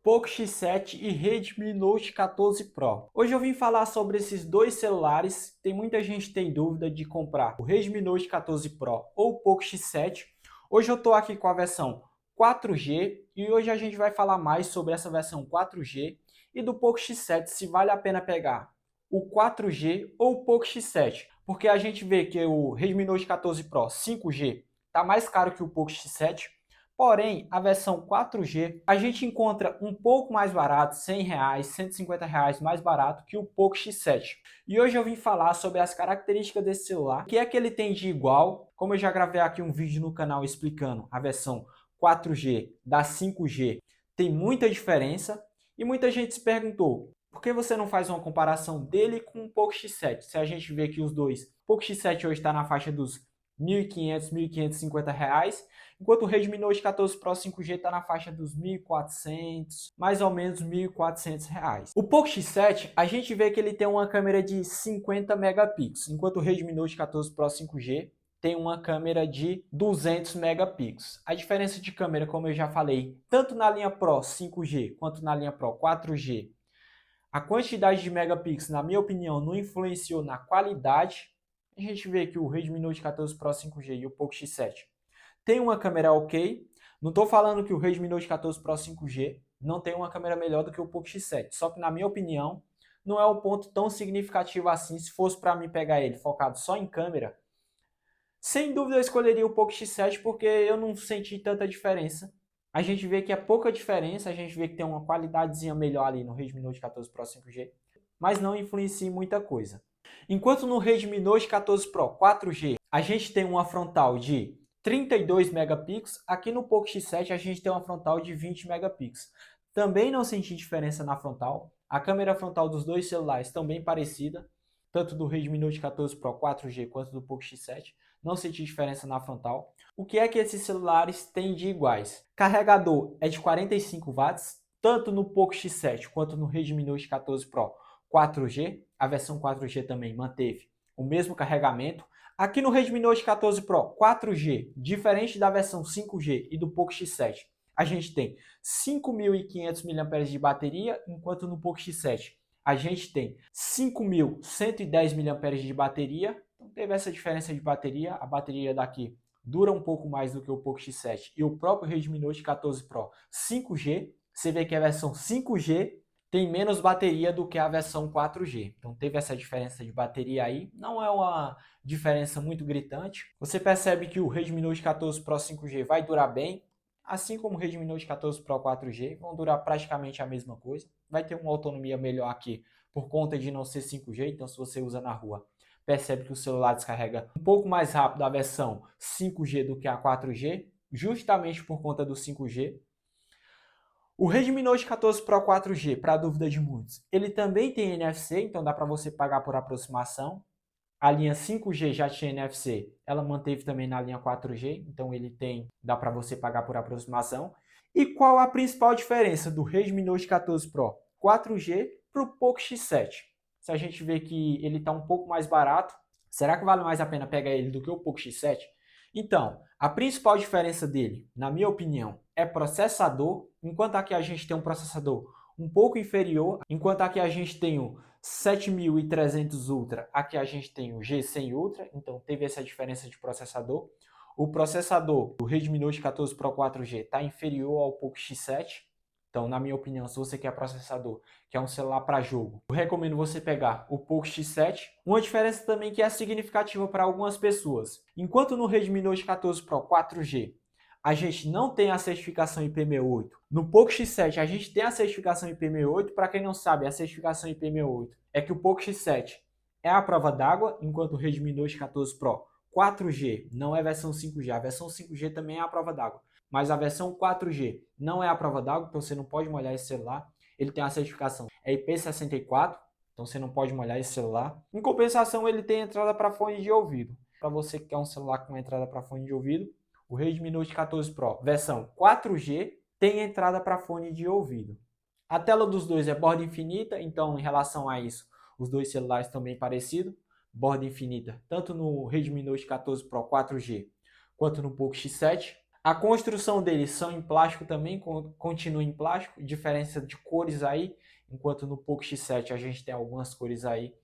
Poco X7 e Redmi Note 14 Pro. Hoje eu vim falar sobre esses dois celulares. Tem muita gente que tem dúvida de comprar o Redmi Note 14 Pro ou o Poco X7. Hoje eu estou aqui com a versão 4G e hoje a gente vai falar mais sobre essa versão 4G e do Poco X7, se vale a pena pegar o 4G ou o Poco X7. Porque a gente vê que o Redmi Note 14 Pro 5G está mais caro que o Poco X7. Porém, a versão 4G a gente encontra um pouco mais barato, R$100, R$150 mais barato que o Poco X7. E hoje eu vim falar sobre as características desse celular, o que é que ele tem de igual, como eu já gravei aqui um vídeo no canal explicando a versão 4G da 5G, tem muita diferença e muita gente se perguntou, por que você não faz uma comparação dele com o Poco X7? Se a gente vê que os dois, o Poco X7 hoje está na faixa dos R$1.500, R$1.550, enquanto o Redmi Note 14 Pro 5G está na faixa dos R$1.400, mais ou menos R$1.400. O Poco X7, a gente vê que ele tem uma câmera de 50 megapixels, enquanto o Redmi Note 14 Pro 5G tem uma câmera de 200 megapixels. A diferença de câmera, como eu já falei, tanto na linha Pro 5G quanto na linha Pro 4G, a quantidade de megapixels, na minha opinião, não influenciou na qualidade. A gente vê que o Redmi Note 14 Pro 5G e o Poco X7 tem uma câmera ok. Não estou falando que o Redmi Note 14 Pro 5G não tem uma câmera melhor do que o Poco X7. Só que, na minha opinião, não é um ponto tão significativo assim. Se fosse para mim pegar ele focado só em câmera, sem dúvida eu escolheria o Poco X7 porque eu não senti tanta diferença. A gente vê que é pouca diferença, a gente vê que tem uma qualidadezinha melhor ali no Redmi Note 14 Pro 5G, mas não influencia em muita coisa. Enquanto no Redmi Note 14 Pro 4G a gente tem uma frontal de 32 megapixels, aqui no Poco X7 a gente tem uma frontal de 20 megapixels. Também não senti diferença na frontal. A câmera frontal dos dois celulares também parecida, tanto do Redmi Note 14 Pro 4G quanto do Poco X7. Não senti diferença na frontal. O que é que esses celulares têm de iguais? Carregador é de 45 watts, tanto no Poco X7 quanto no Redmi Note 14 Pro 4G. A versão 4G também manteve o mesmo carregamento. Aqui no Redmi Note 14 Pro 4G, diferente da versão 5G e do Poco X7, a gente tem 5.500 mAh de bateria, enquanto no Poco X7 a gente tem 5.110 mAh de bateria. Então teve essa diferença de bateria. A bateria daqui dura um pouco mais do que o Poco X7 e o próprio Redmi Note 14 Pro 5G. Você vê que a versão 5G tem menos bateria do que a versão 4G. Então teve essa diferença de bateria aí. Não é uma diferença muito gritante. Você percebe que o Redmi Note 14 Pro 5G vai durar bem, assim como o Redmi Note 14 Pro 4G, vão durar praticamente a mesma coisa. Vai ter uma autonomia melhor aqui por conta de não ser 5G, então se você usa na rua, percebe que o celular descarrega um pouco mais rápido a versão 5G do que a 4G, justamente por conta do 5G. O Redmi Note 14 Pro 4G, para dúvida de muitos, ele também tem NFC, então dá para você pagar por aproximação. A linha 5G já tinha NFC, ela manteve também na linha 4G, então ele tem, dá para você pagar por aproximação. E qual a principal diferença do Redmi Note 14 Pro 4G para o Poco X7? Se a gente vê que ele está um pouco mais barato, será que vale mais a pena pegar ele do que o Poco X7? Então, a principal diferença dele, na minha opinião, é processador. Enquanto aqui a gente tem um processador um pouco inferior, enquanto aqui a gente tem o 7300 Ultra, aqui a gente tem o G100 Ultra, então teve essa diferença de processador. O processador do Redmi Note 14 Pro 4G está inferior ao Poco X7. Então, na minha opinião, se você quer processador, quer um celular para jogo, eu recomendo você pegar o Poco X7. Uma diferença também que é significativa para algumas pessoas. Enquanto no Redmi Note 14 Pro 4G, a gente não tem a certificação IP68. No Poco X7 a gente tem a certificação IP68. Para quem não sabe, a certificação IP68 é que o Poco X7 é a prova d'água, enquanto o Redmi Note 14 Pro 4G não é versão 5G. A versão 5G também é a prova d'água, mas a versão 4G não é a prova d'água, então você não pode molhar esse celular. Ele tem a certificação é IP64, então você não pode molhar esse celular. Em compensação, ele tem entrada para fone de ouvido. Para você que quer um celular com entrada para fone de ouvido, o Redmi Note 14 Pro versão 4G tem entrada para fone de ouvido. A tela dos dois é borda infinita, então em relação a isso, os dois celulares estão bem parecidos. Borda infinita, tanto no Redmi Note 14 Pro 4G quanto no Poco X7. A construção deles são em plástico também, continua em plástico, diferença de cores aí, enquanto no Poco X7 a gente tem algumas cores aí,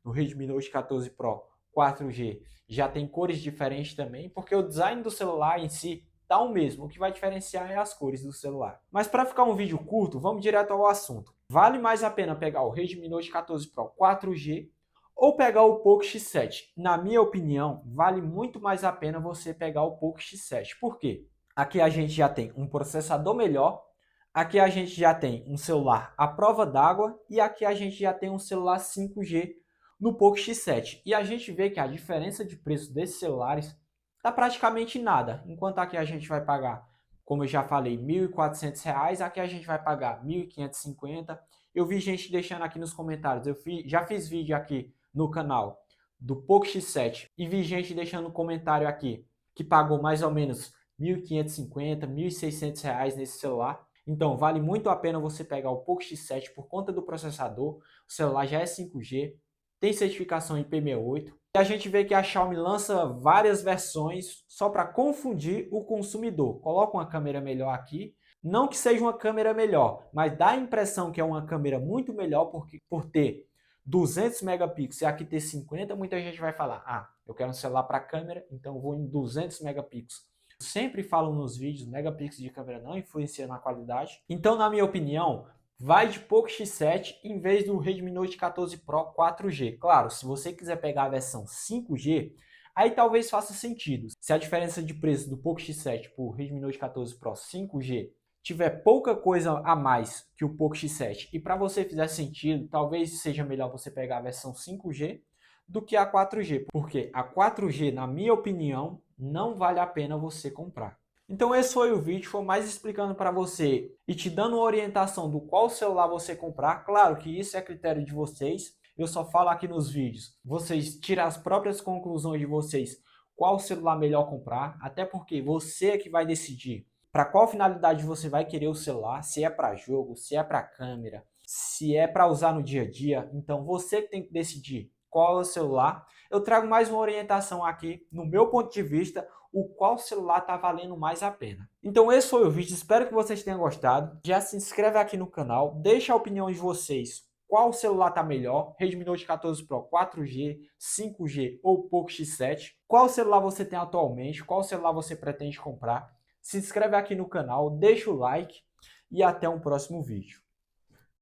no Redmi Note 14 Pro 4G já tem cores diferentes também, porque o design do celular em si tá o mesmo, o que vai diferenciar é as cores do celular. Mas para ficar um vídeo curto, vamos direto ao assunto. Vale mais a pena pegar o Redmi Note 14 Pro 4G ou pegar o Poco X7? Na minha opinião, vale muito mais a pena você pegar o Poco X7. Por quê? Aqui a gente já tem um processador melhor, aqui a gente já tem um celular à prova d'água e aqui a gente já tem um celular 5G no Poco X7. E a gente vê que a diferença de preço desses celulares está praticamente nada. Enquanto aqui a gente vai pagar, como eu já falei, R$ 1.400, aqui a gente vai pagar R$ 1.550. Eu vi gente deixando aqui nos comentários, já fiz vídeo aqui no canal do Poco X7 e vi gente deixando um comentário aqui que pagou mais ou menos R$ 1.550, R$ 1.600 nesse celular. Então vale muito a pena você pegar o Poco X7 por conta do processador. O celular já é 5G, tem certificação IP68. E a gente vê que a Xiaomi lança várias versões só para confundir o consumidor. Coloca uma câmera melhor aqui. Não que seja uma câmera melhor, mas dá a impressão que é uma câmera muito melhor por ter 200 megapixels e aqui ter 50, muita gente vai falar, ah, eu quero um celular para câmera, então eu vou em 200 megapixels. Sempre falo nos vídeos, megapixels de câmera não influencia na qualidade. Então, na minha opinião, vai de Poco X7 em vez do Redmi Note 14 Pro 4G. Claro, se você quiser pegar a versão 5G, aí talvez faça sentido. Se a diferença de preço do Poco X7 para o Redmi Note 14 Pro 5G tiver pouca coisa a mais que o Poco X7 e para você fizer sentido, talvez seja melhor você pegar a versão 5G do que a 4G, porque a 4G, na minha opinião, não vale a pena você comprar. Então esse foi o vídeo, foi mais explicando para você e te dando uma orientação do qual celular você comprar. Claro que isso é critério de vocês, eu só falo aqui nos vídeos. Vocês tiram as próprias conclusões de vocês, qual celular melhor comprar, até porque você é que vai decidir para qual finalidade você vai querer o celular, se é para jogo, se é para câmera, se é para usar no dia a dia. Então você que tem que decidir qual é o celular. Eu trago mais uma orientação aqui, no meu ponto de vista, o qual celular está valendo mais a pena. Então esse foi o vídeo, espero que vocês tenham gostado. Já se inscreve aqui no canal, deixa a opinião de vocês. Qual celular está melhor? Redmi Note 14 Pro 4G, 5G ou Poco X7? Qual celular você tem atualmente? Qual celular você pretende comprar? Se inscreve aqui no canal, deixa o like e até um próximo vídeo.